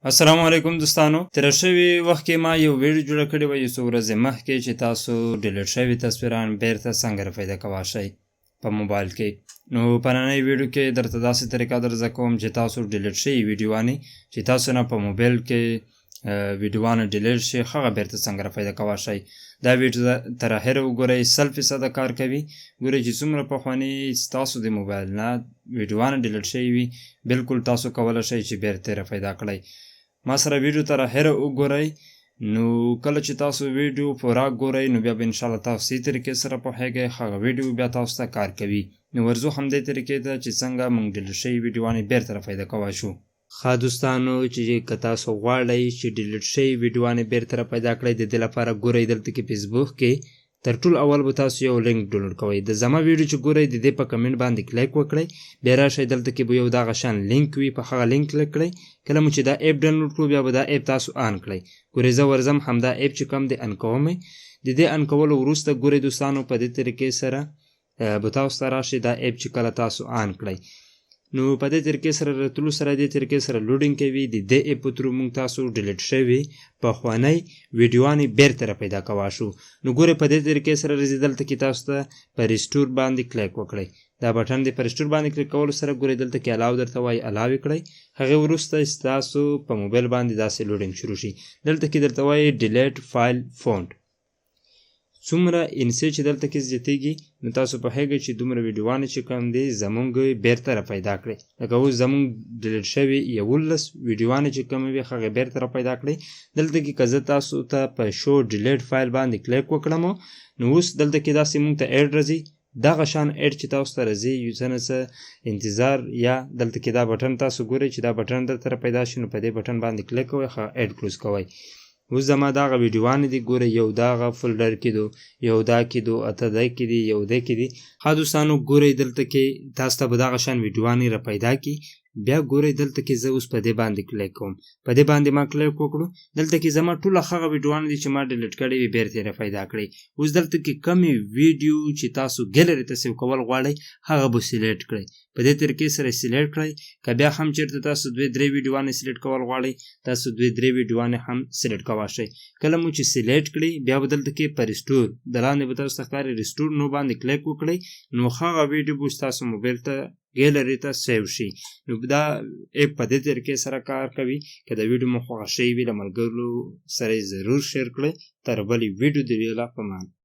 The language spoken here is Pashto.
السلام علیکم دوستانو. تیر شوی وخت کې ما یو ویډیو جوړ کړی و یو څو ورځې مخکې چې تاسو ډیلیټ شوي تصویران بیرته څنګه پیدا کولی شئ په موبایل کې. نو په نننۍ ویډیو کې درته داسې طریقه درزده کوم چې تاسو ډیلیټ شوي ویډیوانې چې تاسو نه په موبایل کې ویډیوانه ډیلیټ شي هغه بیرته څنګه پیدا کولی شئ. دا ویډیو تر اخره وګورئ، 100% کار کوي. ګورئ چې څومره پخواني ستاسو د موبایل نه ویډیوانه ډیلیټ شوي وي بالکل تاسو کولی شئ چې بیرته پیدا کړئ. ما سره ویډیو تر اخره وګورئ. نو کله چې تاسو ویډیو پوره ګورئ نو بیا به انشاءالله تاسو صحیح طریقې سره پوهیږئ، هغه ویډیو بیا تاسو ته کار کوي. نو ورځو همدې طریقې ته چې څنګه موږ ډیلیټ شوي ویډیوانې بیرته پیدا کولی شو. ښه دوستانو، چې که تاسو غواړئ چې ډیلیټ شوي ویډیوانې بیرته پیدا کړئ د دې لپاره ګورئ دلته کې فیسبوک کې تر ټولو اول به تاسو یو لینک ډاونلوډ کوئ. د زما ویډیو چې ګورئ د دې په کمنټ باندې کلیک وکړئ، بیا راشئ دلته کې به یو دغه شان لینک وي، په هغه لینک کلیک کړئ. کله مو چې دا اپ ډاونلوډ کړو بیا به دا اپ تاسو آن کړئ. ګورئ زه ورځم همدا اپ چې کوم دی آن کوم. د دې آن کولو وروسته ګورئ دوستانو په دې طریقې سره به تاسو ته راشي دا اپ چې کله تاسو آن کړئ. نو په دې طریقې سره راتلو سره دې طریقې سره لوډینګ کوي. د دې اپ په ترو موږ تاسو ډیلیټ شوي پخوانی ویډیوانې بیرته پیدا کولی شو. نو ګورئ په دې طریقې سره راځي دلته کې تاسو ته په ریسټور باندې کلیک وکړئ. دا بټن دی په ریسټور باندې کلیک کولو سره ګورئ دلته کې الاو درته وایي، الاو کړئ. هغې وروسته ستاسو په موبایل باندې داسې لوډینګ شروع شي. دلته کې درته وایي ډیلیټ فایل فونډ. څومره انسی چې دلته کې زیاتېږي نو تاسو پوهیږئ چې دومره ویډیوانې چې کوم دی زمونږ بیرته را پیدا کړئ. لکه اوس زمونږ ډیلیټ شوي 11 ویډیوانې چې کومې وي هغې بیرته را پیدا کړئ. دلته کې که زه تاسو ته په شو ډیلیټ فایل باندې کلیک وکړم نو اوس دلته کې داسې مونږ ته ایډ راځي. دغه شان ایډ چې تاسو ته راځي یو څه نه څه انتظار یا دلته کې دا بټن تاسو ګورئ چې دا بټن درته را پیدا شي نو په دې بټن باندې کلیک کوئ، ښه ایډ کلوز کوئ. اوس زما دغه ویډیوانې دي ګورئ، یو دغه فولډر کې دو، یو دا کې دو، اته دی کې دي، یو دی کې دي. ښه دوستانو ګورئ دلته کې تاسو ته به دغه شان ویډیوانې را پیدا کړي. بیا ګورئ دلته کې زه اوس په دې باندې کلیک کوم. په دې باندې ما کلیک وکړو، دلته کې زما ټول هغه ویډیوانې دي چې ما ډیلیټ کړي وي بیرته را پیدا کړئ. اوس دلته کې کمې ویډیو چې تاسو ګیلري ته سیو کول غواړئ هغه به سلیکټ کړئ. په دې طریقې سره سلیکټ کړئ. که بیا هم چېرته تاسو 2-3 ویډیوانې سلیکټ کول غواړئ تاسو 2-3 ویډیوانې هم سلیکټ کولی شئ. کله مو چې سلیکټ کړئ بیا به دلته کې په ریسټور د لاندې به تاسو ته ښکاري ریسټور نو باندې کلیک وکړئ. نو هغه ویډیو به ستاسو موبایل ته ګیلري ته سیو شي. نو دا اپ په دې طریقې سره کار کوي. که د ویډیو مو خوښه شوې وي له ملګرو سره یې ضرور شیر کړئ. تر بلې ویډیو د ویلا په مان.